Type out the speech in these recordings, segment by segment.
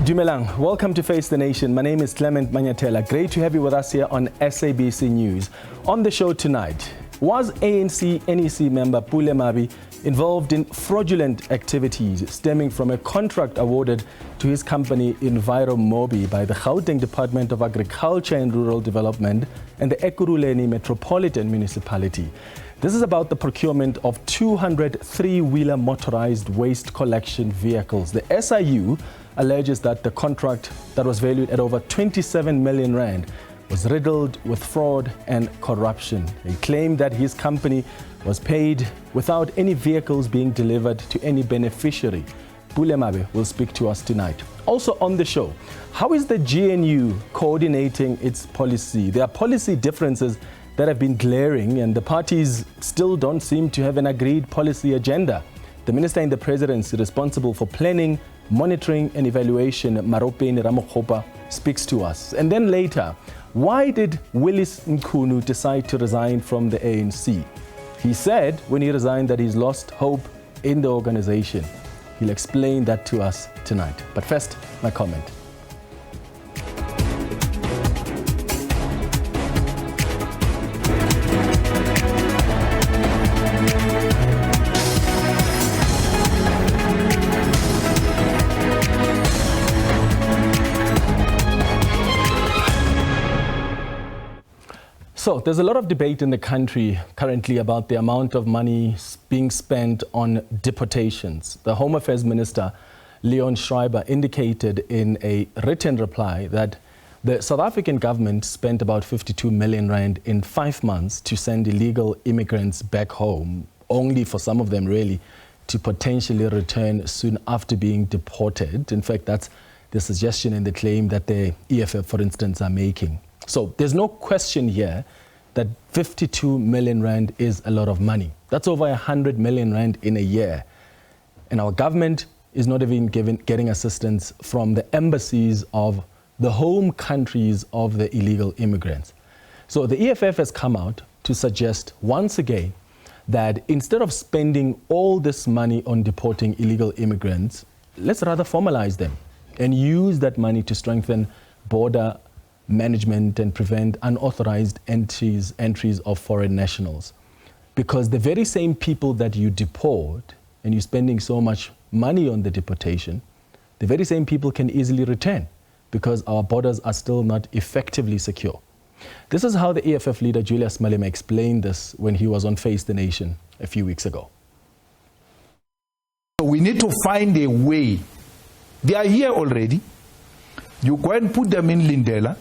Dumelang, welcome to Face the Nation. My name is Clement Manyatela. Great to have you with us here on SABC News. On the show tonight, was ANC NEC member Pule Mabe involved in fraudulent activities stemming from a contract awarded to his company Enviro mobi by the Gauteng Department of Agriculture and Rural Development and the Ekurhuleni Metropolitan Municipality? This is about the procurement of 200 three-wheeler motorized waste collection vehicles. The SIU alleges that the contract that was valued at over 27 million rand was riddled with fraud and corruption. They claim that his company was paid without any vehicles being delivered to any beneficiary. Pule Mabe will speak to us tonight. Also on the show, how is the GNU coordinating its policy? There are policy differences that have been glaring, and the parties still don't seem to have an agreed policy agenda. The minister in the Presidency responsible for planning, monitoring and evaluation, Maropene Ramokgopa, speaks to us. And then later, why did Willies Mchunu decide to resign from the ANC? He said when he resigned that he's lost hope in the organization. He'll explain that to us tonight. But first, my comment. So there's a lot of debate in the country currently about the amount of money being spent on deportations. The Home Affairs Minister, Leon Schreiber, indicated in a written reply that the South African government spent about 52 million rand in 5 months to send illegal immigrants back home, only for some of them really to potentially return soon after being deported. In fact, that's the suggestion and the claim that the EFF, for instance, are making. So there's no question here that 52 million rand is a lot of money. That's over 100 million rand in a year. And our government is not even getting assistance from the embassies of the home countries of the illegal immigrants. So the EFF has come out to suggest once again that instead of spending all this money on deporting illegal immigrants, let's rather formalize them and use that money to strengthen border management and prevent unauthorized entries of foreign nationals. Because the very same people that you deport and you're spending so much money on the deportation, the very same people can easily return because our borders are still not effectively secure. This is how the EFF leader Julius Malema explained this when he was on Face the Nation a few weeks ago. We need to find a way. They are here already. You go and put them in Lindela.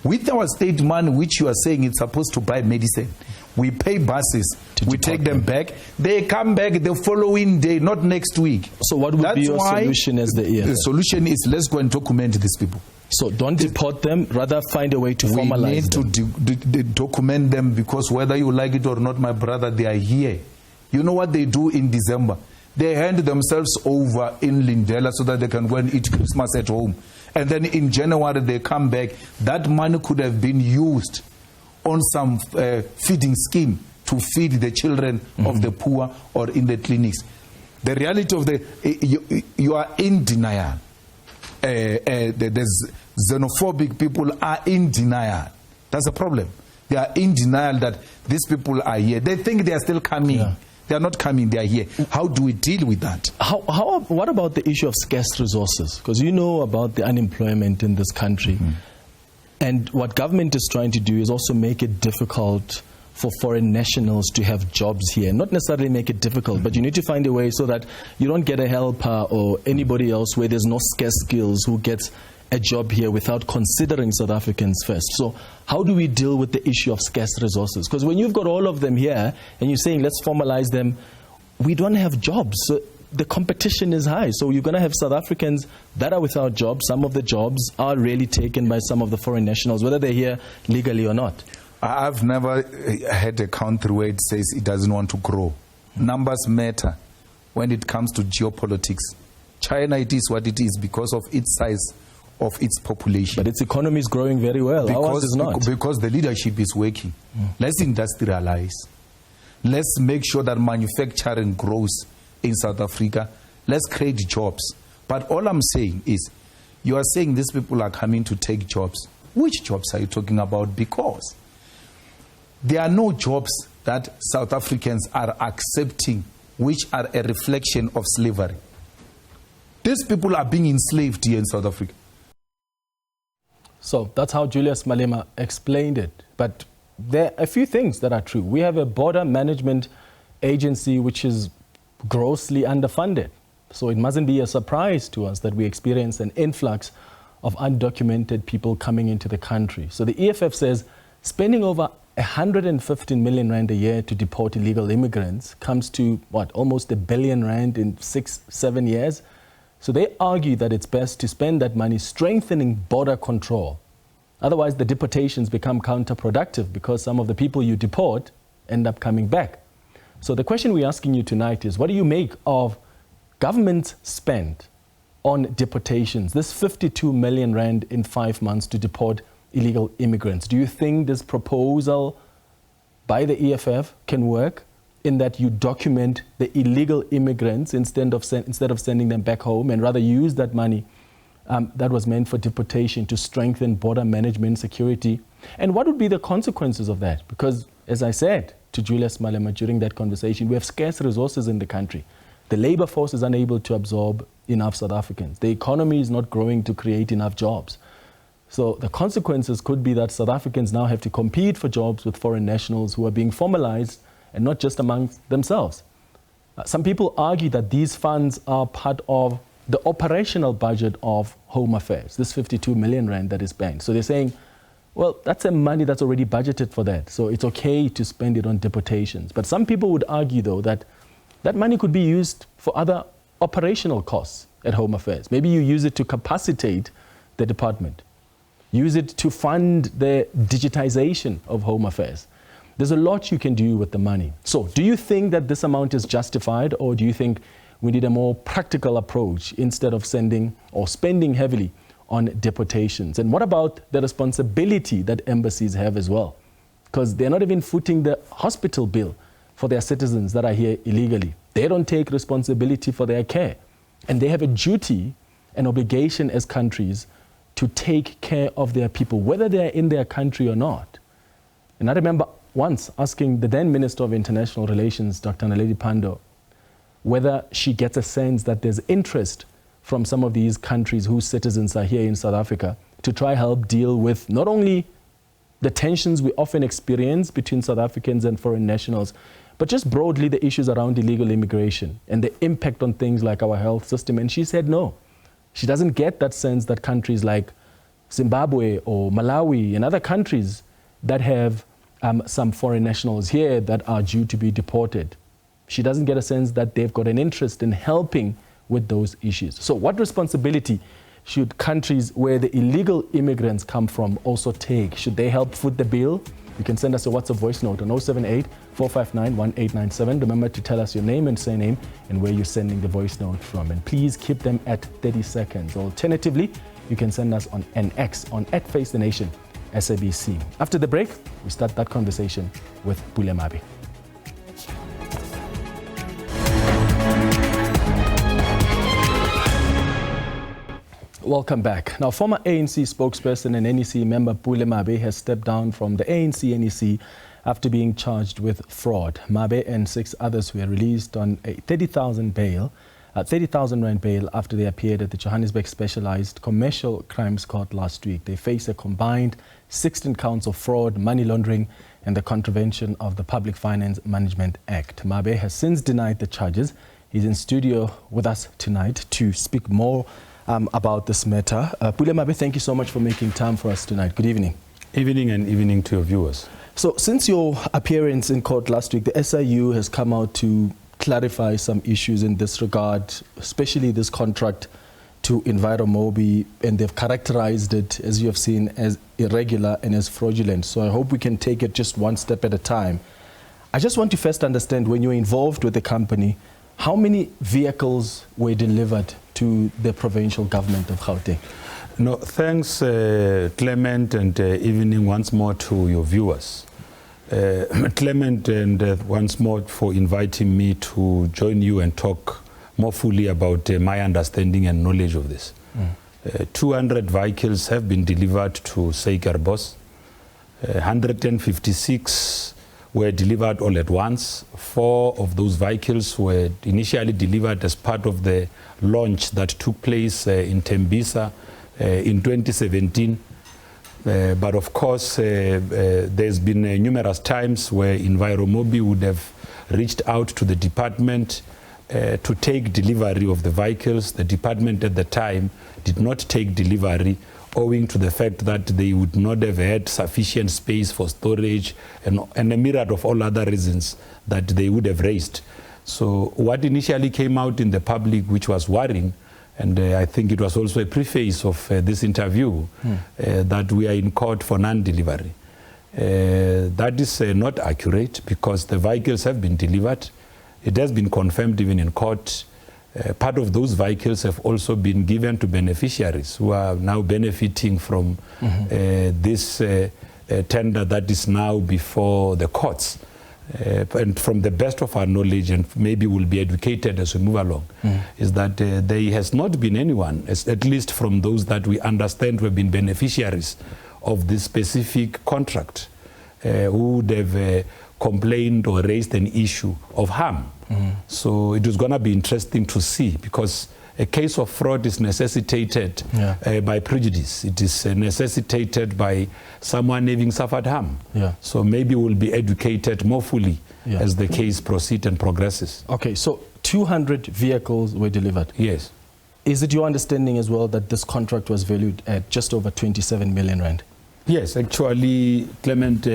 With our state money, which you are saying it's supposed to buy medicine, we pay buses, we take them back. They come back the following day, not next week. So what would be your solution as the EFF? The solution is let's go and document these people. So don't deport them, rather find a way to formalize them. We need to document them, because whether you like it or not, my brother, they are here. You know what they do in December? They hand themselves over in Lindela so that they can go and eat Christmas at home. And then in January they come back. That money could have been used on some feeding scheme to feed the children of the poor or in the clinics. The reality of you are in denial. The xenophobic people are in denial. That's a problem. They are in denial that these people are here. They think they are still coming. Yeah. They are not coming, they are here. How do we deal with that? What about the issue of scarce resources? Because you know about the unemployment in this country. And what government is trying to do is also make it difficult for foreign nationals to have jobs here. Not necessarily make it difficult, but you need to find a way so that you don't get a helper or anybody else where there's no scarce skills who gets a job here without considering South Africans first. So how do we deal with the issue of scarce resources? Because when you've got all of them here and you're saying let's formalize them, we don't have jobs. So the competition is high. So you're going to have South Africans that are without jobs. Some of the jobs are really taken by some of the foreign nationals, whether they're here legally or not. I've never had a country where it says it doesn't want to grow. Numbers matter when it comes to geopolitics. China, it is what it is because of its size of its population. But its economy is growing very well. Ours is not. Because the leadership is working. Let's industrialize. Let's make sure that manufacturing grows in South Africa. Let's create jobs. But all I'm saying is, You are saying these people are coming to take jobs. Which jobs are you talking about? Because there are no jobs that South Africans are accepting which are a reflection of slavery. These people are being enslaved here in South Africa. So that's how Julius Malema explained it. But there are a few things that are true. We have a border management agency which is grossly underfunded. So it mustn't be a surprise to us that we experience an influx of undocumented people coming into the country. So the EFF says spending over 115 million rand a year to deport illegal immigrants comes to, what, almost R1 billion in 6-7 years. So they argue that it's best to spend that money strengthening border control. Otherwise, the deportations become counterproductive because some of the people you deport end up coming back. So the question we're asking you tonight is, what do you make of government's spend on deportations, this 52 million rand in 5 months to deport illegal immigrants? Do you think this proposal by the EFF can work in that you document the illegal immigrants instead of sending them back home, and rather use that money that was meant for deportation to strengthen border management security? And what would be the consequences of that? Because, as I said to Julius Malema during that conversation, we have scarce resources in the country. The labor force is unable to absorb enough South Africans. The economy is not growing to create enough jobs. So the consequences could be that South Africans now have to compete for jobs with foreign nationals who are being formalized and not just amongst themselves. Some people argue that these funds are part of the operational budget of Home Affairs, this 52 million rand that is spent. So they're saying, well, that's a money that's already budgeted for that, so it's okay to spend it on deportations. But some people would argue, though, that that money could be used for other operational costs at Home Affairs. Maybe you use it to capacitate the department. Use it to fund the digitization of Home Affairs. There's a lot you can do with the money. So do you think that this amount is justified, or do you think we need a more practical approach instead of sending or spending heavily on deportations? And what about the responsibility that embassies have as well? Because they're not even footing the hospital bill for their citizens that are here illegally. They don't take responsibility for their care. And they have a duty, an obligation as countries to take care of their people, whether they're in their country or not. And I remember once asking the then Minister of International Relations, Dr. Naledi Pandor, whether she gets a sense that there's interest from some of these countries whose citizens are here in South Africa to try help deal with not only the tensions we often experience between South Africans and foreign nationals, but just broadly the issues around illegal immigration and the impact on things like our health system. And she said no. She doesn't get that sense that countries like Zimbabwe or Malawi and other countries that have some foreign nationals here that are due to be deported, she doesn't get a sense that they've got an interest in helping with those issues. So what responsibility should countries where the illegal immigrants come from also take? Should they help foot the bill? You can send us a WhatsApp voice note on 078-459-1897. Remember to tell us your name and surname and where you're sending the voice note from. And please keep them at 30 seconds. Alternatively, you can send us on NX on @FaceTheNation SABC. After the break, we start that conversation with Pule Mabe. Welcome back. Now, former ANC spokesperson and NEC member Pule Mabe has stepped down from the ANC NEC after being charged with fraud. Mabe and 6 others were released on a 30,000 rand bail after they appeared at the Johannesburg Specialized Commercial Crimes Court last week. They face a combined 16 counts of fraud, money laundering, and the contravention of the Public Finance Management Act. Mabe has since denied the charges. He's in studio with us tonight to speak more about this matter. Pule Mabe, thank you so much for making time for us tonight. Good evening. Evening, and evening to your viewers. So since your appearance in court last week, the SIU has come out to clarify some issues in this regard, especially this contract to Enviro mobi, and they've characterized it, as you have seen, as irregular and as fraudulent. So I hope we can take it just one step at a time. I just want to first understand, when you're involved with the company, how many vehicles were delivered to the provincial government of Gauteng? No, thanks, Clement, and evening once more to your viewers. Clement, and once more for inviting me to join you and talk more fully about my understanding and knowledge of this. 200 vehicles have been delivered to Seikerbos. 156 were delivered all at once. 4 of those vehicles were initially delivered as part of the launch that took place in Tembisa in 2017. But of course, there's been numerous times where Enviro Mobi would have reached out to the department to take delivery of the vehicles. The department at the time did not take delivery, owing to the fact that they would not have had sufficient space for storage and a myriad of all other reasons that they would have raised. So what initially came out in the public, which was worrying, and I think it was also a preface of this interview, that we are in court for non-delivery. That is not accurate, because the vehicles have been delivered. It has been confirmed even in court. Part of those vehicles have also been given to beneficiaries who are now benefiting from this tender that is now before the courts. And from the best of our knowledge, and maybe we'll be educated as we move along, is that there has not been anyone, at least from those that we understand who have been beneficiaries of this specific contract, who would have complained or raised an issue of harm. So it is going to be interesting to see, because a case of fraud is necessitated by prejudice. It is necessitated by someone having suffered harm. So maybe we'll be educated more fully as the case proceeds and progresses. Okay, so 200 vehicles were delivered. Yes. Is it your understanding as well that this contract was valued at just over 27 million rand? Yes, actually, Clement,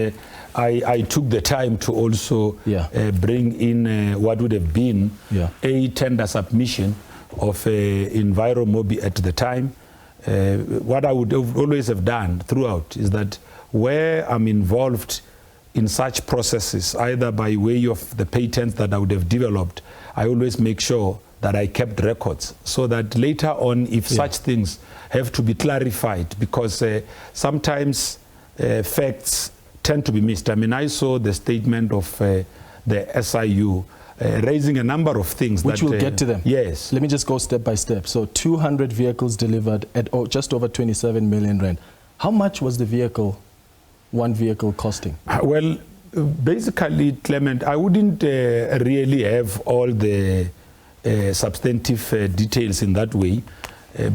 I took the time to also bring in what would have been a tender submission of Enviro Mobi at the time. What I would always have done throughout is that where I'm involved in such processes, either by way of the patents that I would have developed, I always make sure that I kept records, so that later on, if such things have to be clarified, because sometimes facts tend to be missed. I mean, I saw the statement of the SIU raising a number of things. Which we'll get to them. Yes. Let me just go step by step. So 200 vehicles delivered at just over 27 million rand. How much was the vehicle, one vehicle, costing? Well, basically, Clement, I wouldn't really have all the substantive details in that way,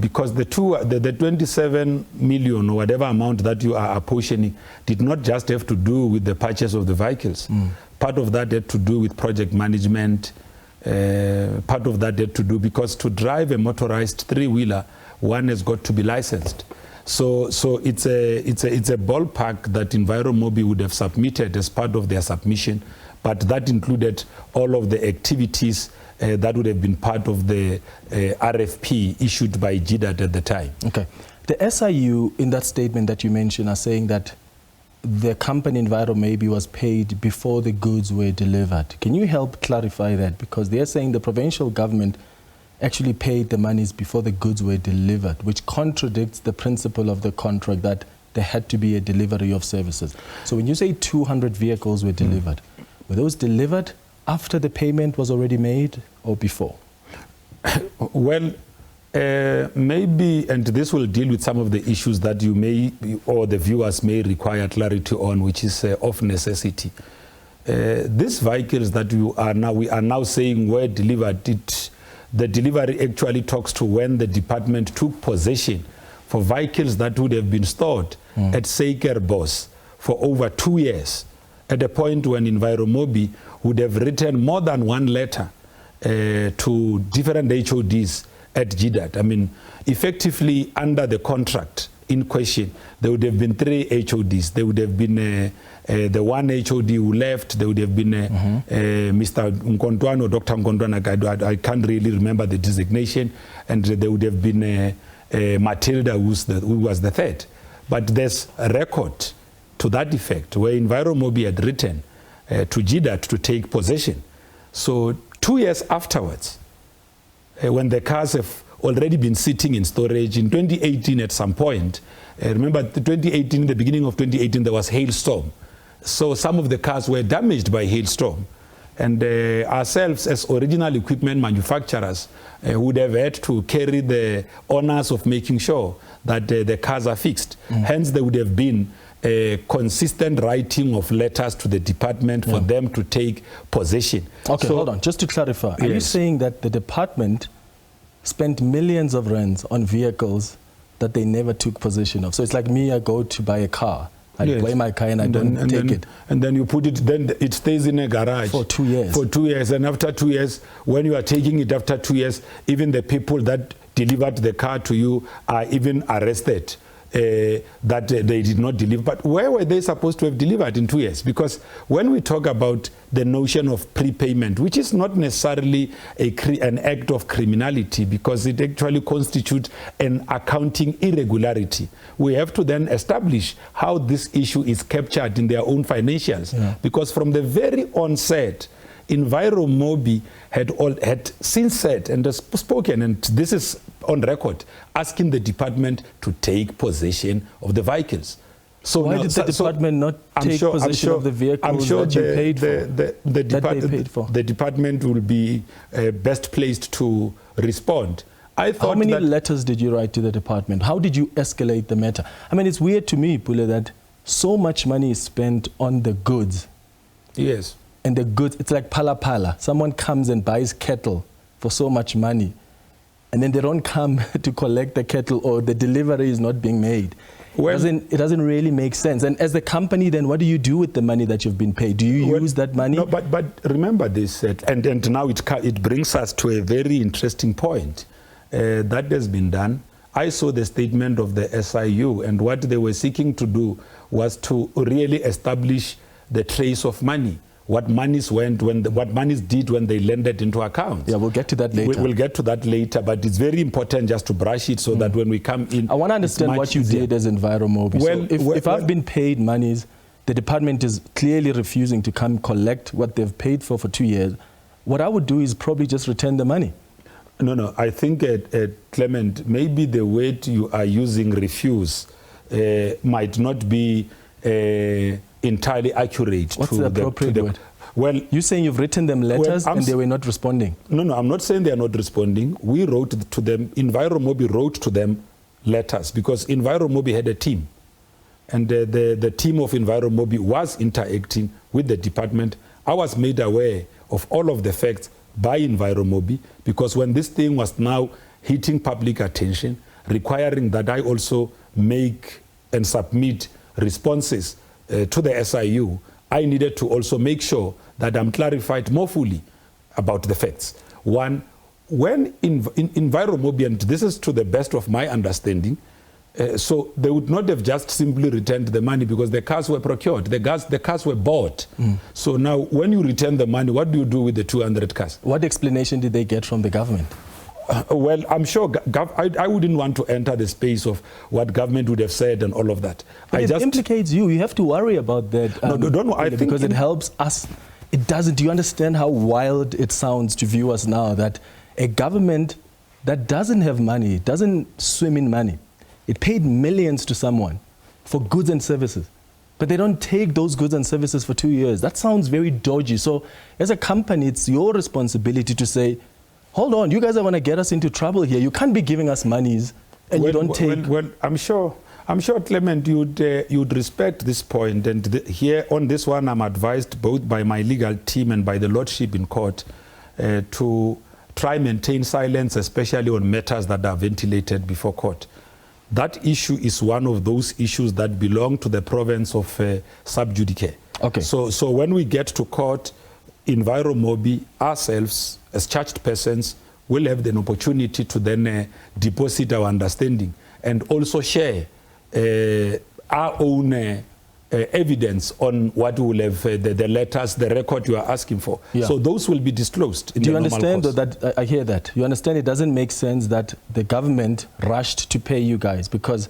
because the 27 million or whatever amount that you are apportioning did not just have to do with the purchase of the vehicles. Part of that had to do with project management. Part of that had to do, because to drive a motorized three-wheeler, one has got to be licensed. So it's a ballpark that Enviro Mobi would have submitted as part of their submission, but that included all of the activities that would have been part of the RFP issued by GDAT at the time. Okay. The SIU, in that statement that you mentioned, are saying that the company Enviro Mobi was paid before the goods were delivered. Can you help clarify that? Because they're saying the provincial government actually paid the monies before the goods were delivered, which contradicts the principle of the contract that there had to be a delivery of services. So when you say 200 vehicles were delivered, were those delivered after the payment was already made or before? Well, maybe, and this will deal with some of the issues that you may, or the viewers may require clarity on, which is of necessity. These vehicles that we are now saying were delivered, the delivery actually talks to when the department took possession for vehicles that would have been stored at Seikerbos for over 2 years, at a point when Enviro Mobi would have written more than one letter to different HODs at GDAT. I mean, effectively, under the contract in question, there would have been 3 HODs. There would have been the one HOD who left. There would have been Mr. Nkontwana or Dr. Nkontwana. I can't really remember the designation. And there would have been Matilda, who was the third. But there's a record to that effect, where Enviro Mobi had written to GDAT to take possession. So 2 years afterwards, when the cars have already been sitting in storage, in 2018 at some point, remember the beginning of 2018, there was hailstorm. So some of the cars were damaged by hailstorm. And ourselves as original equipment manufacturers would have had to carry the honors of making sure that the cars are fixed. Hence, there would have been a consistent writing of letters to the department for them to take possession. Okay, hold on. Just to clarify, are you saying that the department spent millions of rands on vehicles that they never took possession of? So it's like me, I go to buy a car. I buy my car and I don't take it. And then you put it, then it stays in a garage. For 2 years. For 2 years. And after 2 years, when you are taking it after 2 years, even the people that delivered the car to you are even arrested. That they did not deliver. But where were they supposed to have delivered in 2 years? Because when we talk about the notion of prepayment, which is not necessarily an act of criminality, because it actually constitutes an accounting irregularity, we have to then establish how this issue is captured in their own financials. Because from the very onset, Enviro Mobi had since said and has spoken, and this is on record, asking the department to take possession of the vehicles. So why did the department not take possession of the vehicles that you paid for? The department will be best placed to respond. I thought How many letters did you write to the department? How did you escalate the matter? I mean, it's weird to me, Pule, that so much money is spent on the goods. Yes. And the goods, it's like pala pala. Someone comes and buys cattle for so much money, and then they don't come to collect the cattle, or the delivery is not being made. Well, it doesn't really make sense. And as the company, then what do you do with the money that you've been paid? Do you use that money? No, but remember this, and now it brings us to a very interesting point. That has been done. I saw the statement of the SIU, and what they were seeking to do was to really establish the trace of money. What monies what monies did when they landed into accounts. Yeah, we'll get to that later. We'll get to that later, but it's very important just to brush it so that when we come in, I want to understand what you did as Enviro Mobi. Well, so if I've been paid monies, the department is clearly refusing to come collect what they've paid for 2 years. What I would do is probably just return the money. No. I think, Clement, maybe the word you are using, refuse, might not be entirely accurate. What's the appropriate word? Well, you're saying you've written them letters and they were not responding? No, I'm not saying they are not responding. We wrote to them, Enviro Mobi wrote to them letters, because Enviro Mobi had a team. And the team of Enviro Mobi was interacting with the department. I was made aware of all of the facts by Enviro Mobi, because when this thing was now hitting public attention, requiring that I also make and submit responses to the SIU, I needed to also make sure that I'm clarified more fully about the facts. One, when Enviro Mobi, and this is to the best of my understanding, so they would not have just simply returned the money, because the cars were procured, the cars were bought. So now when you return the money, what do you do with the 200 cars? What explanation did they get from the government? Well, I'm sure I wouldn't want to enter the space of what government would have said and all of that. But it implicates you. You have to worry about that. No, don't worry. Because it helps us. It doesn't. Do you understand how wild it sounds to viewers now that a government that doesn't have money, doesn't swim in money, it paid millions to someone for goods and services, but they don't take those goods and services for 2 years? That sounds very dodgy. So as a company, it's your responsibility to say, hold on, you guys are going to get us into trouble here. You can't be giving us monies and you don't take... Well, I'm sure, Clement, you'd respect this point. And here on this one, I'm advised both by my legal team and by the Lordship in court to try maintain silence, especially on matters that are ventilated before court. That issue is one of those issues that belong to the province of sub judice. Okay. So when we get to court, Enviro Mobi, ourselves, as charged persons, will have the opportunity to then deposit our understanding and also share our own evidence on what will have the letters, the record you are asking for. Yeah. So those will be disclosed in the normal course. Do you understand that? I hear that. You understand it doesn't make sense that the government rushed to pay you guys, because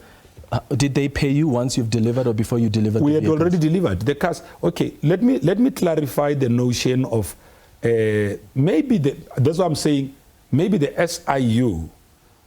did they pay you once you've delivered or before you delivered? We had already delivered the cars. Okay, let me clarify the notion of that's what I'm saying. Maybe the SIU,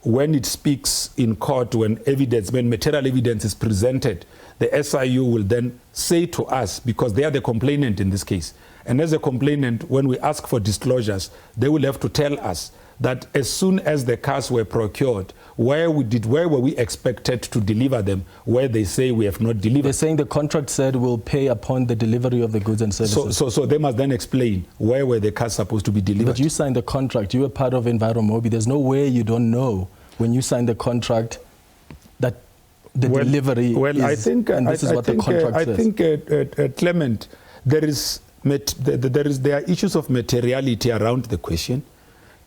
when it speaks in court, when material evidence is presented, the SIU will then say to us, because they are the complainant in this case, And as a complainant, when we ask for disclosures, they will have to tell us that as soon as the cars were procured, where were we expected to deliver them, where they say we have not delivered. They're saying the contract said we'll pay upon the delivery of the goods and services. So they must then explain where were the cars supposed to be delivered. But you signed the contract. You were part of Enviro Mobi. There's no way you don't know when you signed the contract that the delivery is, I think Clement, there are issues of materiality around the question,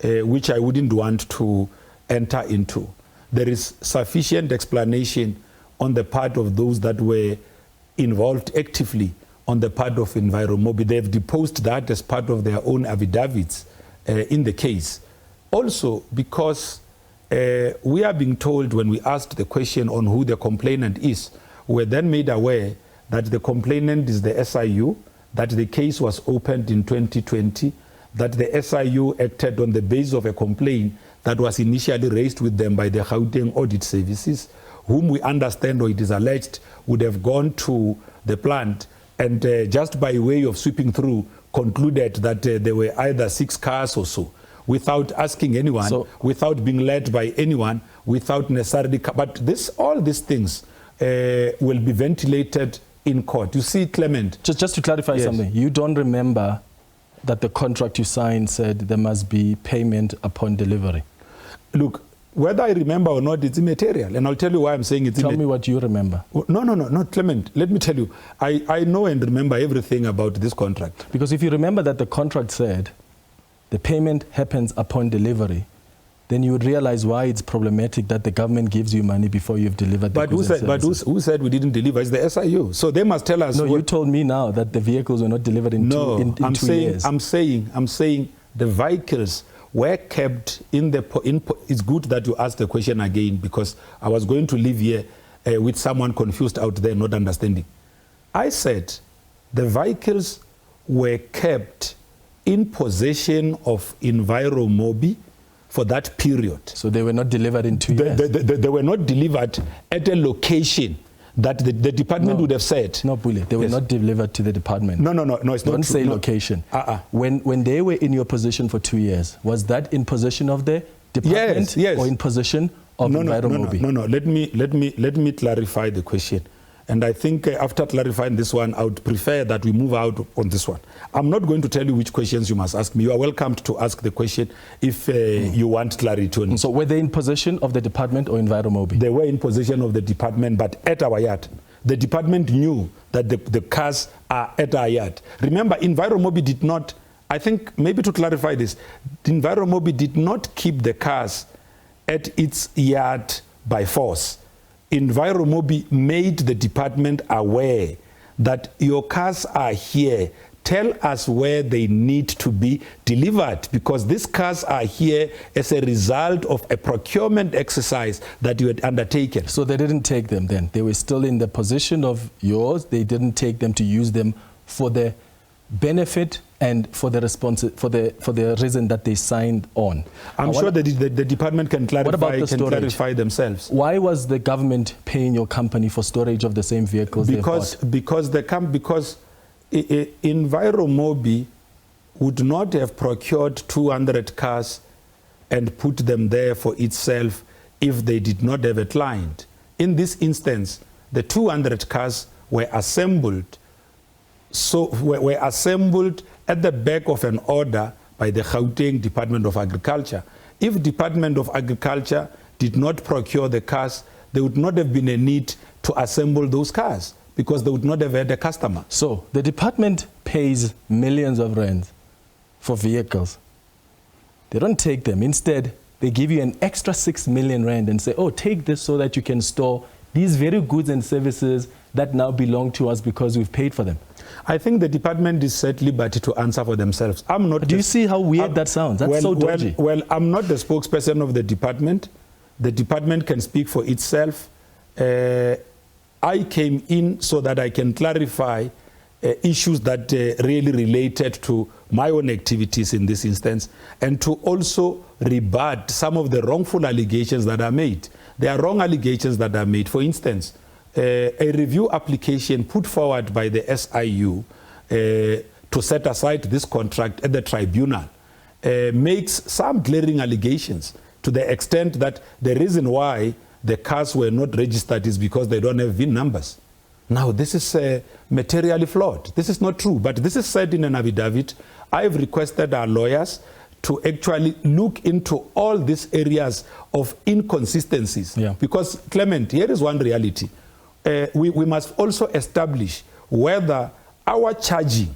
which I wouldn't want to enter into. There is sufficient explanation on the part of those that were involved actively on the part of Enviro Mobi. They've deposed that as part of their own affidavits in the case. Also, because we are being told when we asked the question on who the complainant is, we were then made aware that the complainant is the SIU, that the case was opened in 2020, that the SIU acted on the basis of a complaint that was initially raised with them by the Gauteng Audit Services, whom we understand, or it is alleged, would have gone to the plant and just by way of sweeping through, concluded that there were either 6 cars or so, without asking anyone, without being led by anyone, without necessarily. But all these things will be ventilated in court. You see, Clement. Just to clarify something, you don't remember that the contract you signed said there must be payment upon delivery? Look, whether I remember or not, it's immaterial. And I'll tell you why I'm saying it's immaterial. Tell me what you remember. No, Clement. Let me tell you. I know and remember everything about this contract. Because if you remember that the contract said the payment happens upon delivery, then you would realize why it's problematic that the government gives you money before you've delivered the goods and services. But who said we didn't deliver? It's the SIU. So they must tell us. No, you told me now that the vehicles were not delivered in 2 years. I'm saying the vehicles were kept in the. It's good that you asked the question again, because I was going to leave here with someone confused out there not understanding. I said the vehicles were kept in possession of Enviro Mobi for that period. So they were not delivered in 2 years? They were not delivered at a location that the department would have said. No, Pule, they were not delivered to the department. No, it's not Don't say true. location. When they were in your position for 2 years, was that in possession of the department? Yes. Or in possession of Enviro Mobi? No. Let me clarify the question. And I think after clarifying this one, I would prefer that we move out on this one. I'm not going to tell you which questions you must ask me. You are welcome to ask the question if you want clarity on it. So were they in possession of the department or Enviro Mobi? They were in possession of the department, but at our yard. The department knew that the cars are at our yard. Remember, Enviro Mobi did not, I think maybe to clarify this, Enviro Mobi did not keep the cars at its yard by force. Enviro Mobi made the department aware that your cars are here. Tell us where they need to be delivered, because these cars are here as a result of a procurement exercise that you had undertaken. So they didn't take them then? They were still in the position of yours? They didn't take them to use them for the benefit and for the reason that they signed on? I'm sure the department can clarify themselves. Why was the government paying your company for storage of the same vehicles because Enviro Mobi would not have procured 200 cars and put them there for itself if they did not have a client. In this instance, the 200 cars were assembled at the back of an order by the Gauteng Department of Agriculture. If Department of Agriculture did not procure the cars, there would not have been a need to assemble those cars, because they would not have had a customer. So the department pays millions of rands for vehicles. They don't take them. Instead, they give you an extra 6 million rand and say, oh, take this so that you can store these very goods and services that now belong to us because we've paid for them. I think the department is at liberty to answer for themselves. I'm not. Do you see how weird that sounds? That's so dodgy. Well, I'm not the spokesperson of the department. The department can speak for itself. I came in so that I can clarify issues that really related to my own activities in this instance, and to also rebut some of the wrongful allegations that are made. There are wrong allegations that are made. For instance, a review application put forward by the SIU to to set aside this contract at the tribunal makes some glaring allegations to the extent that the reason why the cars were not registered is because they don't have VIN numbers. Now, this is materially flawed. This is not true, but this is said in an affidavit. I have requested our lawyers to actually look into all these areas of inconsistencies. Yeah. Because, Clement, here is one reality. We must also establish whether our charging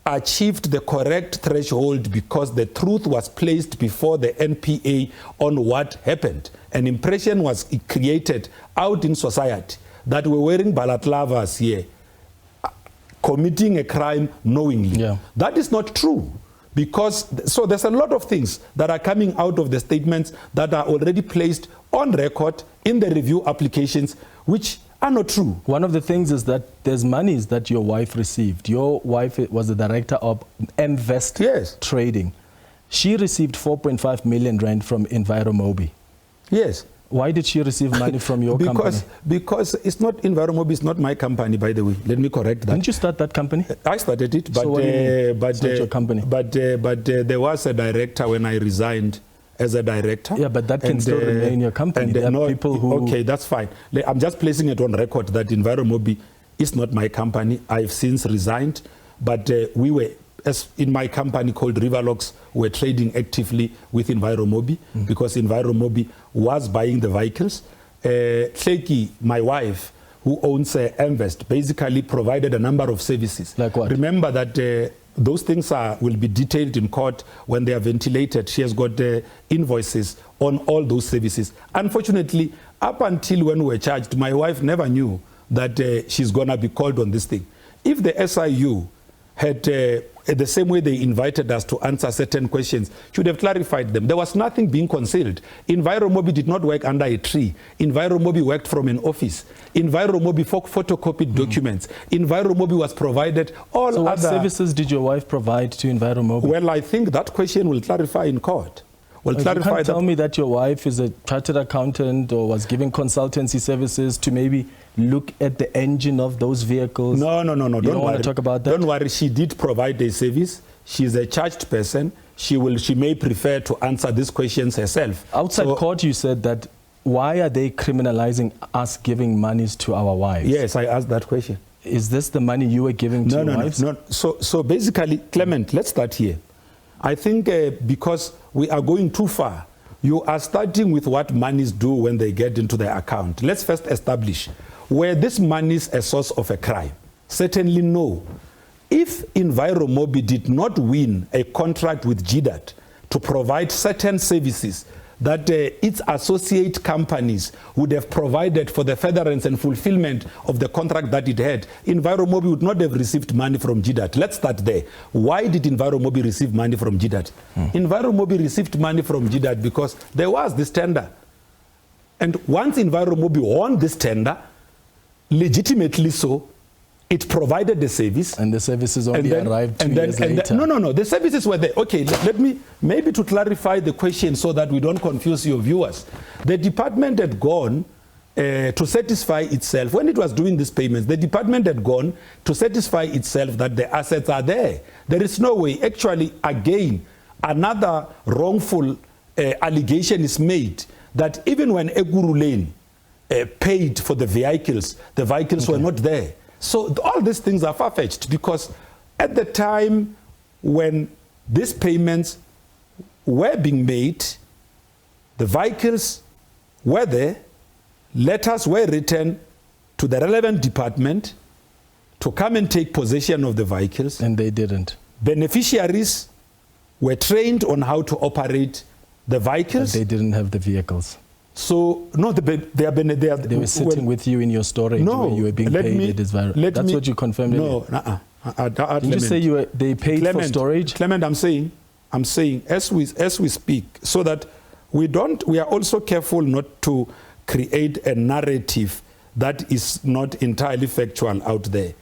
achieved the correct threshold because the truth was placed before the NPA on what happened. An impression was created out in society that we're wearing balaclavas here, committing a crime knowingly. Yeah. That is not true. Because, so there's a lot of things that are coming out of the statements that are already placed on record in the review applications, which are not true. One of the things is that there's monies that your wife received. Your wife was the director of Invest Trading. She received 4.5 million rand from Enviro Mobi. Yes. Why did she receive money from your company? Because it's not Enviro Mobi, it's not my company, by the way. Let me correct that. Didn't you start that company? I started it, but so it's not your company. But there was a director when I resigned as a director. Yeah, but that can still remain your company. There are people who... Okay, that's fine. I'm just placing it on record that Enviro Mobi is not my company. I've since resigned, but we were, as in my company called Riverlocks, were trading actively with Enviro Mobi because Enviro Mobi was buying the vehicles. Tleki, my wife, who owns Invest, basically provided a number of services. Like what? Remember that those things will be detailed in court when they are ventilated. She has got invoices on all those services. Unfortunately, up until when we were charged, my wife never knew that she's going to be called on this thing. If the SIU had, the same way they invited us to answer certain questions, should have clarified them. There was nothing being concealed. Enviro Mobi did not work under a tree. Enviro Mobi worked from an office. Enviro Mobi photocopied documents. Enviro Mobi was provided all other... So what services did your wife provide to Enviro Mobi? Well, I think that question will clarify in court. Well, you can't tell me that your wife is a chartered accountant or was giving consultancy services to maybe look at the engine of those vehicles. No. You don't want to talk about that? Don't worry. She did provide a service. She's a charged person. She may prefer to answer these questions herself. Outside court, you said that why are they criminalizing us giving monies to our wives? Yes, I asked that question. Is this the money you were giving to your wives? No. So basically, Clement, let's start here. I think because we are going too far, you are starting with what monies do when they get into the account. Let's first establish, were these monies a source of a crime? Certainly no. If Enviro Mobi did not win a contract with GDAT to provide certain services that its associate companies would have provided for the furtherance and fulfillment of the contract that it had, Enviro Mobi would not have received money from GDAT. Let's start there. Why did Enviro Mobi receive money from GDAT? Enviro Mobi received money from GDAT because there was this tender. And once Enviro Mobi won this tender, legitimately so, it provided the service. And the services only arrived 2 years later. No. The services were there. Okay, let me, maybe to clarify the question so that we don't confuse your viewers. The department had gone to satisfy itself. When it was doing these payments, the department had gone to satisfy itself that the assets are there. There is no way. Actually, again, another wrongful allegation is made that even when Eguru Lane paid for the vehicles were not there. So all these things are far-fetched because at the time when these payments were being made, the vehicles were there, letters were written to the relevant department to come and take possession of the vehicles. And they didn't. Beneficiaries were trained on how to operate the vehicles. But they didn't have the vehicles. So, no, they were sitting with you in your storage where you were being paid. That's what you confirmed. No, didn't you say they paid for storage? Clement, I'm saying, as we speak, so that we are also careful not to create a narrative that is not entirely factual out there.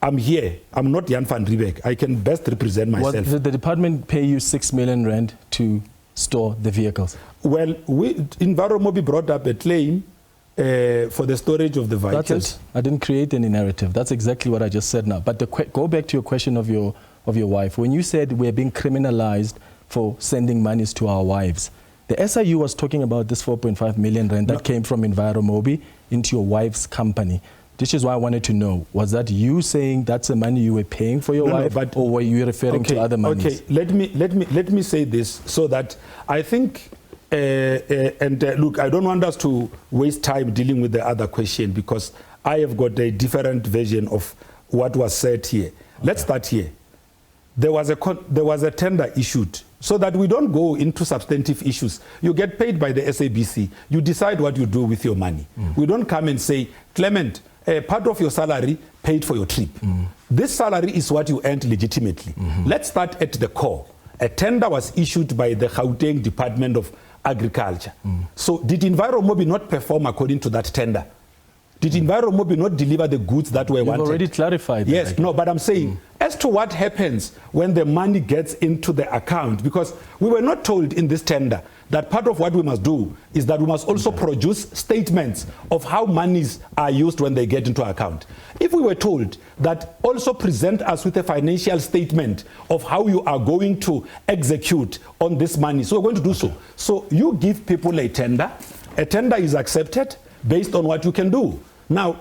I'm here. I'm not Jan van Riebeck. I can best represent myself. Did the department pay you 6 million rand to store the vehicles? Well, Enviro Mobi brought up a claim for the storage of the vehicles. That's it. I didn't create any narrative. That's exactly what I just said now. But go back to your question of your wife. When you said we're being criminalized for sending monies to our wives, the SIU was talking about this 4.5 million rand that came from Enviro Mobi into your wife's company. This is why I wanted to know, was that you saying that's the money you were paying for your wife, or were you referring to other monies? Okay, let me say this so that I think, look, I don't want us to waste time dealing with the other question because I have got a different version of what was said here. Okay. Let's start here. There was a tender issued so that we don't go into substantive issues. You get paid by the SABC. You decide what you do with your money. We don't come and say, Clement, part of your salary paid for your trip. This salary is what you earned legitimately. Let's start at the core. A tender was issued by the Gauteng Department of Agriculture. So did Enviro Mobi not perform according to that tender? Did Enviro Mobi not deliver the goods that were wanted? You've already clarified. Yes, no, but I'm saying as to what happens when the money gets into the account, because we were not told in this tender that part of what we must do is that we must also produce statements of how monies are used when they get into account. If we were told that also present us with a financial statement of how you are going to execute on this money, so we're going to do so. So you give people a tender is accepted based on what you can do. Now,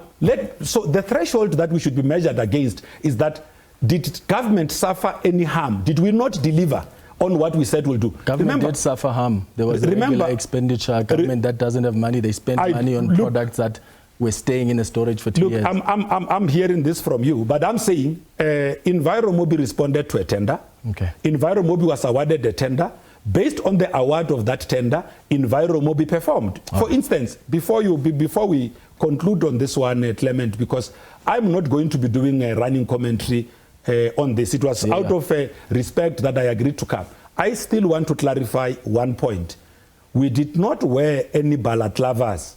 so the threshold that we should be measured against is that did government suffer any harm? Did we not deliver on what we said we'll do? Government did suffer harm. There was regular expenditure. Government that doesn't have money, they spent money on products that were staying in the storage for 2 years. I'm hearing this from you, but I'm saying Enviro Mobi responded to a tender. Okay. Enviro Mobi was awarded a tender. Based on the award of that tender, Enviro Mobi performed. Okay. For instance, before we conclude on this one, Clement, because I'm not going to be doing a running commentary on this. It was out of respect that I agreed to come. I still want to clarify one point. We did not wear any balaclavas,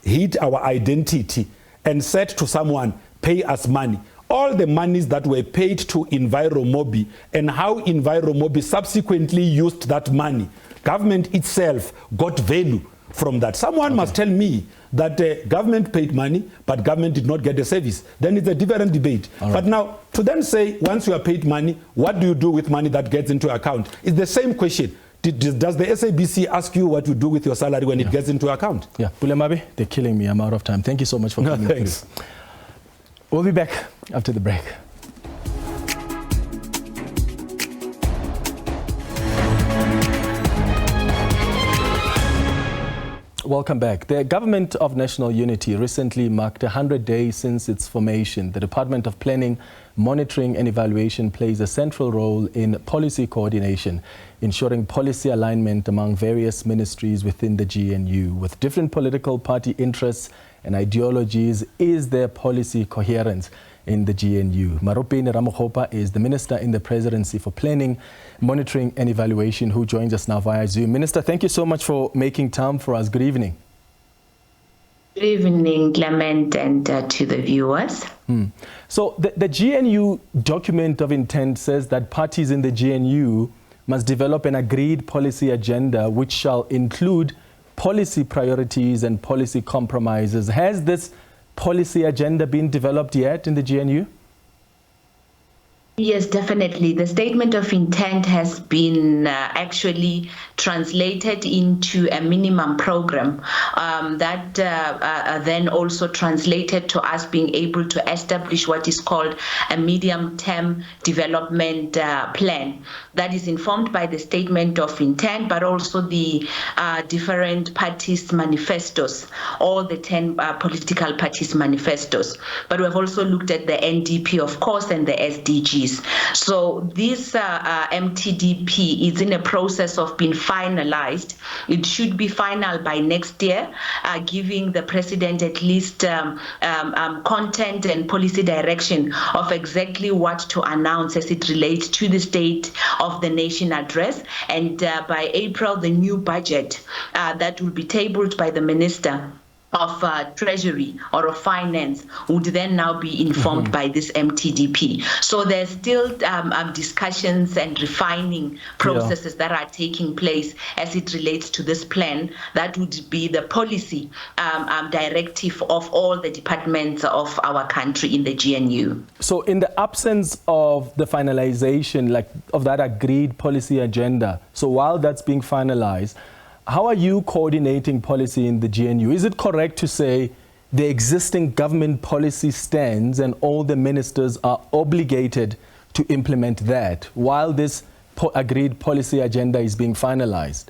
hid our identity, and said to someone, pay us money. All the monies that were paid to Enviro Mobi and how Enviro Mobi subsequently used that money, government itself got value from that. Someone must tell me that government paid money, but government did not get the service. Then it's a different debate. But now, to then say, once you are paid money, what do you do with money that gets into account? It's the same question. Does the SABC ask you what you do with your salary when it gets into account? Yeah, Pule Mabe, they're killing me. I'm out of time. Thank you so much for coming. Thanks. Through. We'll be back after the break. Welcome back. The Government of National Unity recently marked 100 days since its formation. The Department of Planning, Monitoring and Evaluation plays a central role in policy coordination, ensuring policy alignment among various ministries within the GNU. With different political party interests and ideologies, is there policy coherence in the GNU? Maropene Ramokgopa is the Minister in the Presidency for Planning, Monitoring and Evaluation, who joins us now via Zoom. Minister, thank you so much for making time for us. Good evening. Good evening, Clement, and to the viewers. So the GNU document of intent says that parties in the GNU must develop an agreed policy agenda which shall include policy priorities and policy compromises. Has this policy agenda been developed yet in the GNU? Yes, definitely. The statement of intent has been actually translated into a minimum program that then also translated to us being able to establish what is called a medium-term development plan that is informed by the statement of intent, but also the different parties' manifestos, all the 10 political parties' manifestos. But we've also looked at the NDP, of course, and the SDGs. So this MTDP is in a process of being finalized. It should be final by next year, giving the president at least content and policy direction of exactly what to announce as it relates to the State of the Nation address. And by April, the new budget that will be tabled by the minister of Treasury or of Finance would then now be informed by this MTDP. So there's still discussions and refining processes that are taking place as it relates to this plan. That would be the policy directive of all the departments of our country in the GNU. So in the absence of the finalization of that agreed policy agenda, so while that's being finalized, how are you coordinating policy in the GNU? Is it correct to say the existing government policy stands and all the ministers are obligated to implement that while this agreed policy agenda is being finalized?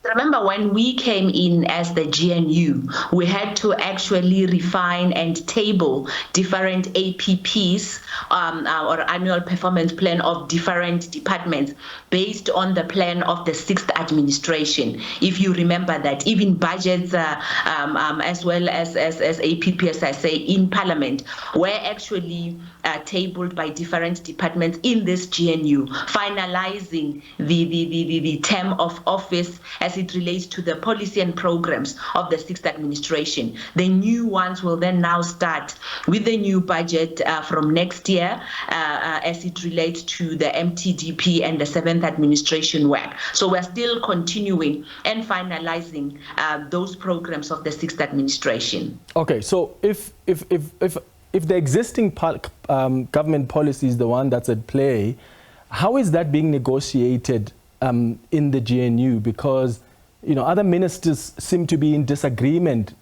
Remember, when we came in as the GNU, we had to actually refine and table different APPs or annual performance plan of different departments based on the plan of the 6th administration. If you remember that, even budgets as well as APP, as I say, in Parliament, were actually tabled by different departments in this GNU, finalizing the term of office as it relates to the policy and programs of the 6th administration. The new ones will then now start with the new budget from next year as it relates to the MTDP and the 7th administration work. So we're still continuing and finalizing those programs of the 6th administration. Okay, so if the existing government policy is the one that's at play, how is that being negotiated in the GNU? Because other ministers seem to be in disagreement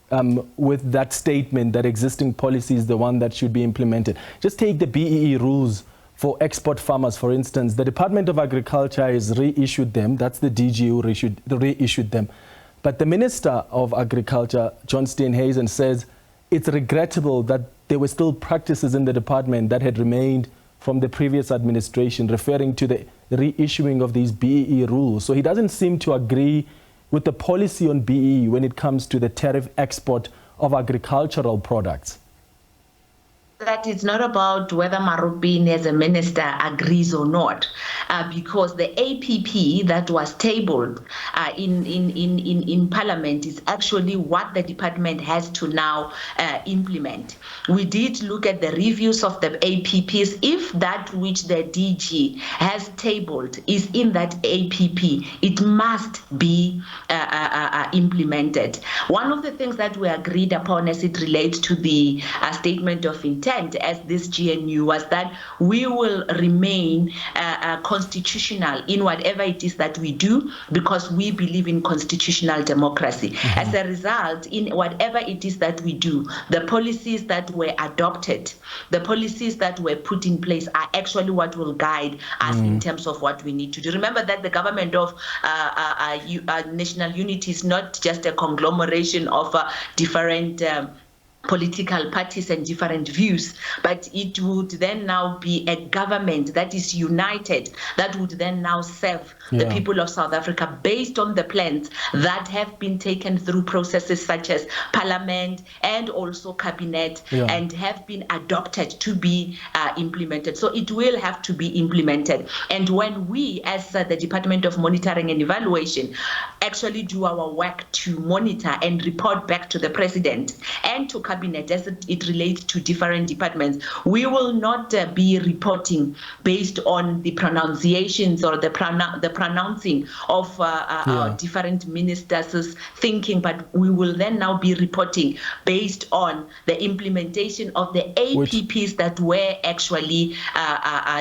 with that statement that existing policy is the one that should be implemented. Just take the BEE rules for export farmers, for instance. The Department of Agriculture has reissued them. That's the DG who reissued them. But the Minister of Agriculture, John Steenhuisen, says it's regrettable that there were still practices in the department that had remained from the previous administration, referring to the reissuing of these BEE rules. So he doesn't seem to agree with the policy on BEE when it comes to the tariff export of agricultural products. That it's not about whether Maropene as a minister agrees or not, because the APP that was tabled in Parliament is actually what the department has to now implement. We did look at the reviews of the APPs. If that which the DG has tabled is in that APP, it must be implemented. One of the things that we agreed upon as it relates to the statement of intent as this GNU was that we will remain constitutional in whatever it is that we do, because we believe in constitutional democracy. Mm-hmm. As a result, in whatever it is that we do, the policies that were adopted, the policies that were put in place are actually what will guide us in terms of what we need to do. Remember that the government of national unity is not just a conglomeration of different political parties and different views, but it would then now be a government that is united, that would then now serve the people of South Africa based on the plans that have been taken through processes such as Parliament and also Cabinet and have been adopted to be implemented. So it will have to be implemented. And when we, as the Department of Monitoring and Evaluation, actually do our work to monitor and report back to the President and to Cabinet as it relates to different departments, we will not be reporting based on the pronunciations or the pronouncing of our different ministers' thinking, but we will then now be reporting based on the implementation of the APPs that were actually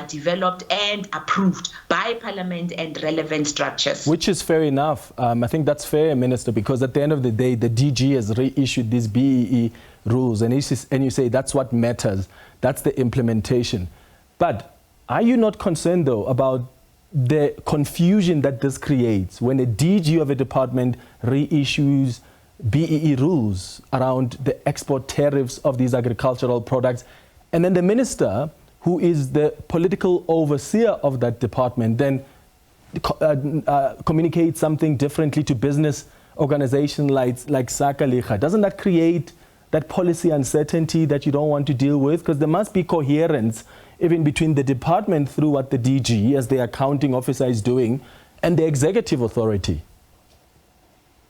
developed and approved by Parliament and relevant structures. Which is fair enough. I think that's fair, Minister, because at the end of the day, the DG has reissued these BEE rules, and you say that's what matters, that's the implementation. But are you not concerned, though, about the confusion that this creates when a DG of a department reissues BEE rules around the export tariffs of these agricultural products, and then the minister, who is the political overseer of that department, then communicates something differently to business organizations like Sakalicha? Doesn't that create that policy uncertainty that you don't want to deal with? Because there must be coherence even between the department through what the DG, as the accounting officer, is doing, and the executive authority.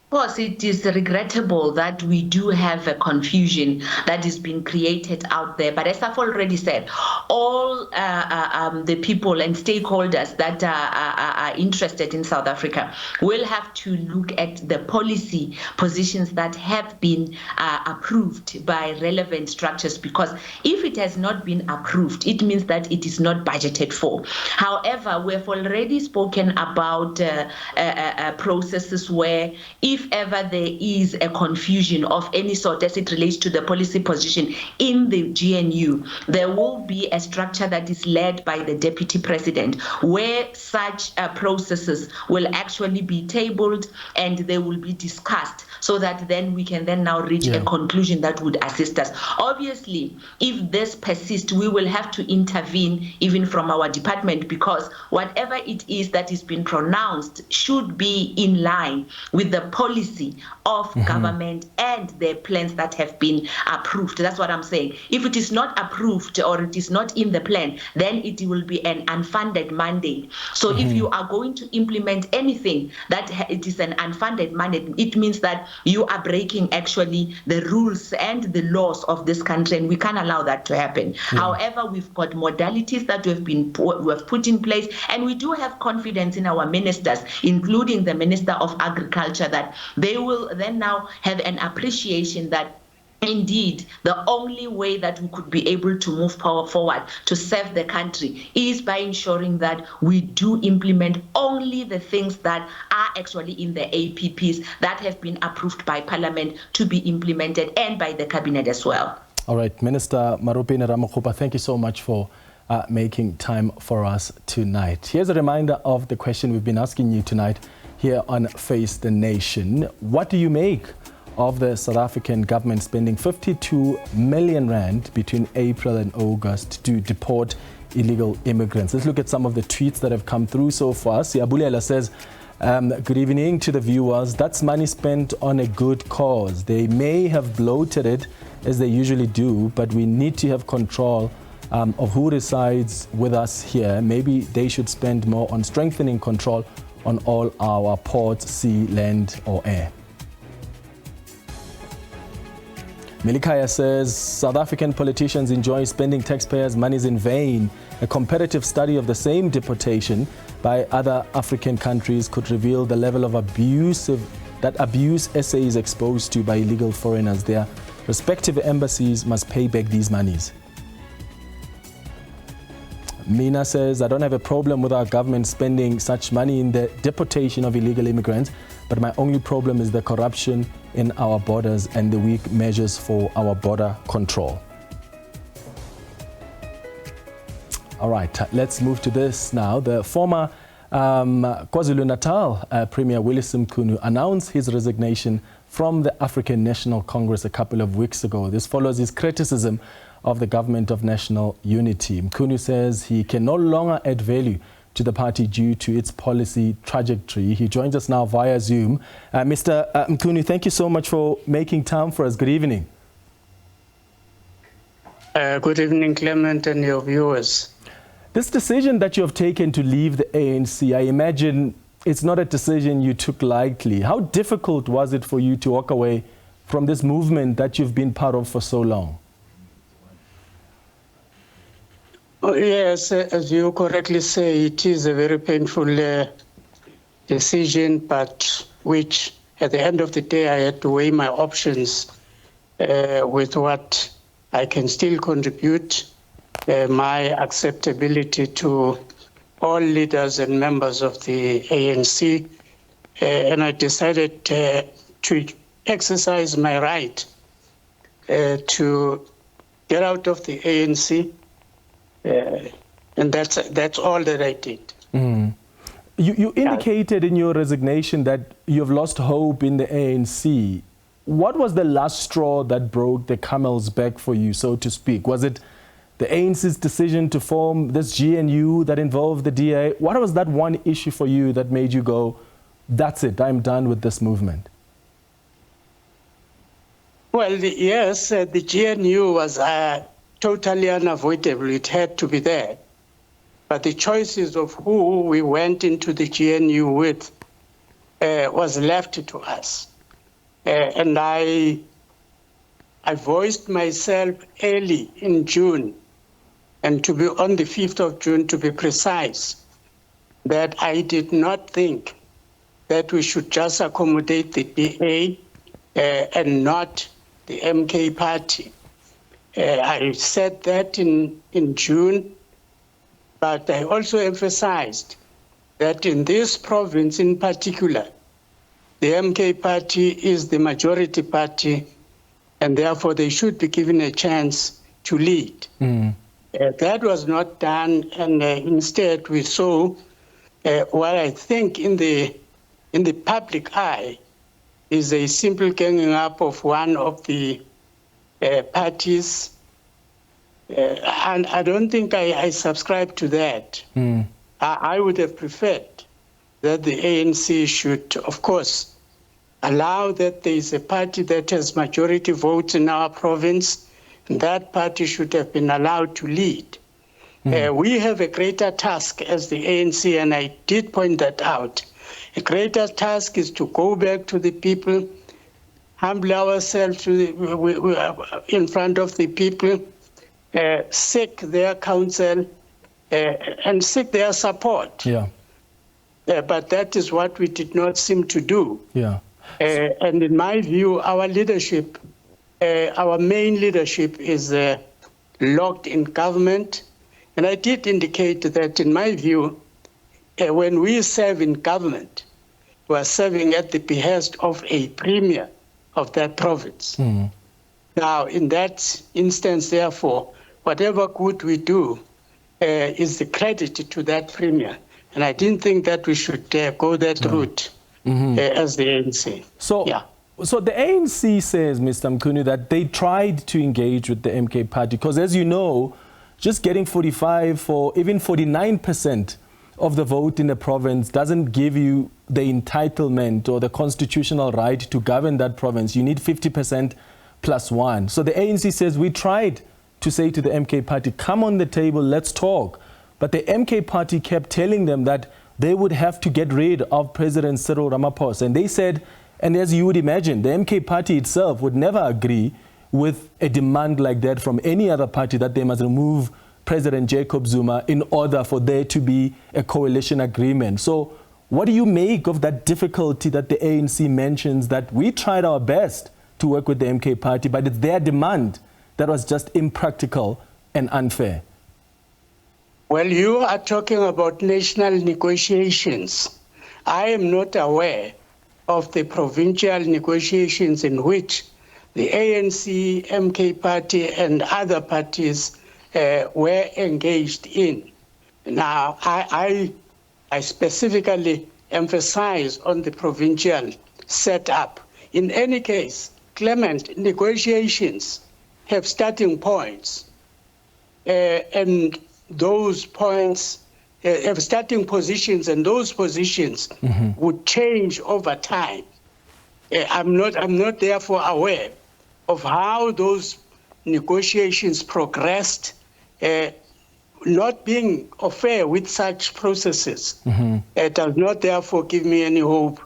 Of course, it is regrettable that we do have a confusion that is being created out there. But as I've already said, all the people and stakeholders that are interested in South Africa will have to look at the policy positions that have been approved by relevant structures, because if it has not been approved, it means that it is not budgeted for. However, we have already spoken about processes where if ever there is a confusion of any sort as it relates to the policy position in the GNU, there will be a structure that is led by the Deputy President, where such processes will actually be tabled and they will be discussed, so that then we can then now reach a conclusion that would assist us. Obviously, if this persists, we will have to intervene even from our department, because whatever it is that is being pronounced should be in line with the policy of government and the plans that have been approved. That's what I'm saying. If it is not approved or it is not in the plan, then it will be an unfunded mandate. So if you are going to implement anything that it is an unfunded mandate, it means that you are breaking actually the rules and the laws of this country, and we can't allow that to happen. However, we've got modalities that we have put in place, and we do have confidence in our ministers, including the Minister of Agriculture, that they will then now have an appreciation that indeed the only way that we could be able to move forward to serve the country is by ensuring that we do implement only the things that are actually in the APPs that have been approved by Parliament to be implemented, and by the Cabinet as well. All right, Minister Maropene Ramokgopa, thank you so much for making time for us tonight. Here's a reminder of the question we've been asking you tonight here on Face the Nation. What do you make of the South African government spending 52 million rand between April and August to deport illegal immigrants? Let's look at some of the tweets that have come through so far. Siabulela says, good evening to the viewers. That's money spent on a good cause. They may have bloated it as they usually do, but we need to have control of who resides with us here. Maybe they should spend more on strengthening control on all our ports, sea, land or air. Milikaya says, South African politicians enjoy spending taxpayers' monies in vain. A comparative study of the same deportation by other African countries could reveal the level of abuse SA is exposed to by illegal foreigners. Their respective embassies must pay back these monies. Mina says, I don't have a problem with our government spending such money in the deportation of illegal immigrants, but my only problem is the corruption in our borders and the weak measures for our border control. All right, let's move to this now. The former Kwazulu Natal Premier Willies Mchunu announced his resignation from the African National Congress a couple of weeks ago. This follows his criticism of the government of national unity. Mchunu says he can no longer add value to the party due to its policy trajectory. He joins us now via Zoom. Mr. Mchunu, thank you so much for making time for us. Good evening. Good evening, Clement, and your viewers. This decision that you have taken to leave the ANC, I imagine it's not a decision you took lightly. How difficult was it for you to walk away from this movement that you've been part of for so long? Oh, yes, as you correctly say, it is a very painful decision, but which at the end of the day, I had to weigh my options with what I can still contribute, my acceptability to all leaders and members of the ANC, and I decided to exercise my right to get out of the ANC. And that's all that I did. You indicated in your resignation that you've lost hope in the ANC. What was the last straw that broke the camel's back for you, so to speak? Was it the ANC's decision to form this GNU that involved the DA? What was that one issue for you that made you go, that's it, I'm done with this movement? Well, yes, the GNU was totally unavoidable. It had to be there. But the choices of who we went into the GNU with was left to us. and I voiced myself early in June, and to be on the 5th of June to be precise, that I did not think that we should just accommodate the DA and not the MK party. I said that in June, but I also emphasized that in this province in particular, the MK party is the majority party, and therefore they should be given a chance to lead. That was not done, and instead we saw what I think in the public eye is a simple ganging up of one of the parties, and I don't think I subscribe to that. I would have preferred that the ANC should, of course, allow that there is a party that has majority votes in our province, and that party should have been allowed to lead. We have a greater task as the ANC, and I did point that out. A greater task is to go back to the people, humble ourselves in front of the people, seek their counsel, and seek their support. But that is what we did not seem to do. And in my view, our leadership, our main leadership is locked in government. And I did indicate that, in my view, when we serve in government, we are serving at the behest of a premier of that province. Now, in that instance, therefore, whatever good we do is the credit to that premier. And I didn't think that we should go that route as the ANC. So the ANC says, Mr. Mchunu, that they tried to engage with the MK party because, as you know, just getting 45 or even 49% of the vote in the province doesn't give you the entitlement or the constitutional right to govern that province. You need 50% plus one. So the ANC says, we tried to say to the MK party, come on the table, let's talk. But the MK party kept telling them that they would have to get rid of President Cyril Ramaphosa. And they said, and as you would imagine, the MK party itself would never agree with a demand like that from any other party, that they must remove President Jacob Zuma in order for there to be a coalition agreement. So what do you make of that difficulty that the ANC mentions, that we tried our best to work with the MK party, but it's their demand that was just impractical and unfair? Well, you are talking about national negotiations. I am not aware of the provincial negotiations in which the ANC, MK party, and other parties were engaged in. Now, I specifically emphasize on the provincial setup. In any case, Clement, negotiations have starting points, and those points have starting positions, and those positions would change over time. I'm not therefore aware of how those negotiations progressed, not being fair with such processes. It does not therefore give me any hope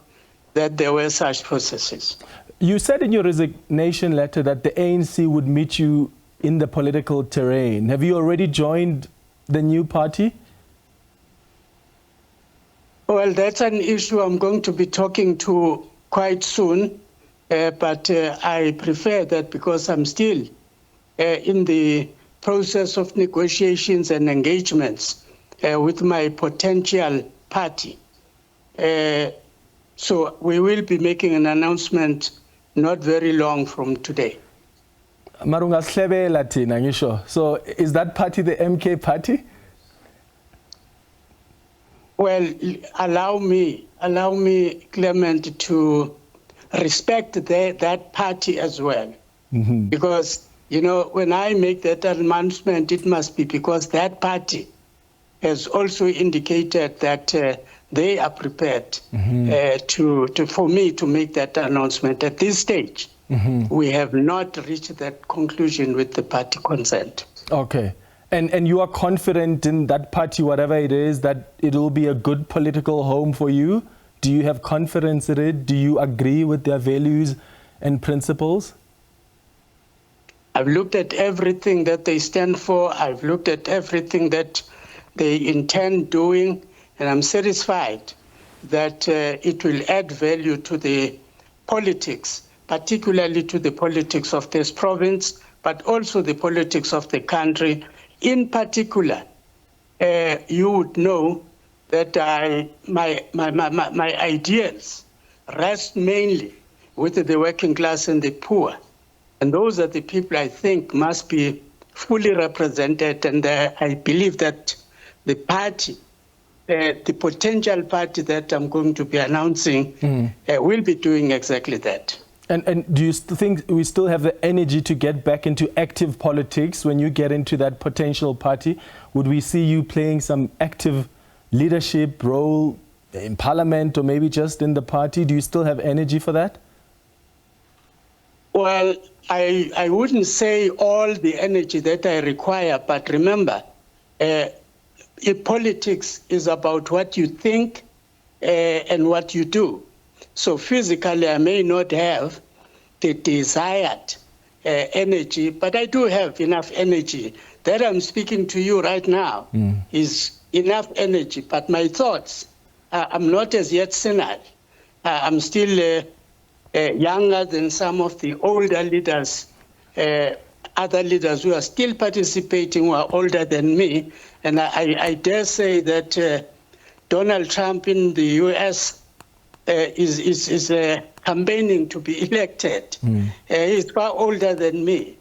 that there were such processes. You said in your resignation letter that the ANC would meet you in the political terrain. Have you already joined the new party? Well, that's an issue I'm going to be talking to quite soon, but I prefer that because I'm still in the process of negotiations and engagements with my potential party. So we will be making an announcement not very long from today. So is that party the MK party? Well, allow me, Clement, to respect that party as well. Because, you know, when I make that announcement, it must be because that party has also indicated that they are prepared for me to make that announcement. At this stage, we have not reached that conclusion with the party consent. Okay. And you are confident in that party, whatever it is, that it will be a good political home for you? Do you have confidence in it? Do you agree with their values and principles? I've looked at everything that they stand for. I've looked at everything that they intend doing, and I'm satisfied that it will add value to the politics, particularly to the politics of this province, but also the politics of the country. In particular, you would know that my ideas rest mainly with the working class and the poor. And those are the people I think must be fully represented. And I believe that the party, the potential party that I'm going to be announcing will be doing exactly that. And do you think we still have the energy to get back into active politics when you get into that potential party? Would we see you playing some active leadership role in parliament or maybe just in the party? Do you still have energy for that? Well, I wouldn't say all the energy that I require, but remember, politics is about what you think and what you do. So physically, I may not have the desired energy, but I do have enough energy. That I'm speaking to you right now is enough energy, but my thoughts, I'm not as yet senile. I'm still younger than some of the older leaders, other leaders who are still participating, who are older than me. And I dare say that Donald Trump in the U.S. is campaigning to be elected. He's far older than me.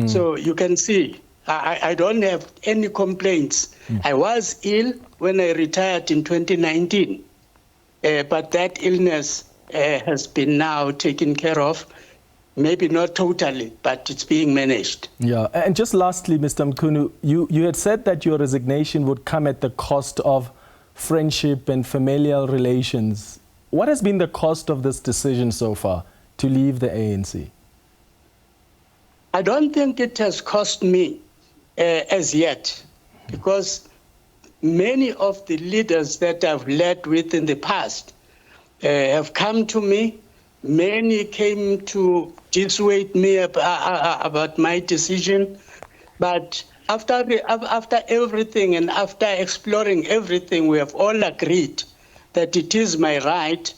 So you can see, I don't have any complaints. I was ill when I retired in 2019, but that illness has been now taken care of. Maybe not totally, but it's being managed. Yeah, and just lastly, Mr. Mchunu, you had said that your resignation would come at the cost of friendship and familial relations. What has been the cost of this decision so far to leave the ANC? I don't think it has cost me as yet, because many of the leaders that I've led with in the past have come to me. Many came to dissuade me about my decision. But after everything and after exploring everything, we have all agreed that it is my right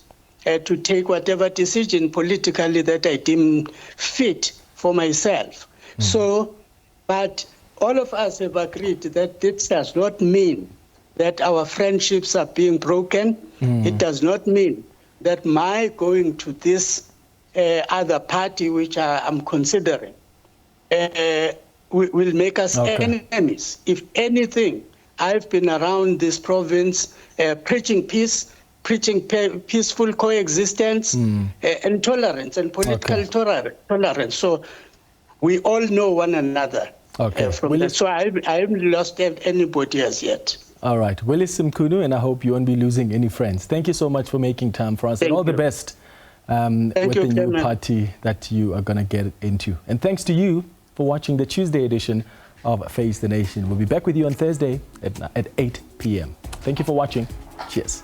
to take whatever decision politically that I deem fit for myself. So, but all of us have agreed that this does not mean that our friendships are being broken. It does not mean that my going to this other party, which I'm considering, will make us enemies. If anything, I've been around this province preaching peace, preaching peaceful coexistence and tolerance and political tolerance. So we all know one another. From that. So I haven't lost anybody as yet. All right. Willies Mchunu, and I hope you won't be losing any friends. Thank you so much for making time for us. And all the best with the new party that you are going to get into. And thanks to you for watching the Tuesday edition of Face the Nation. We'll be back with you on Thursday at 8 p.m. Thank you for watching. Cheers.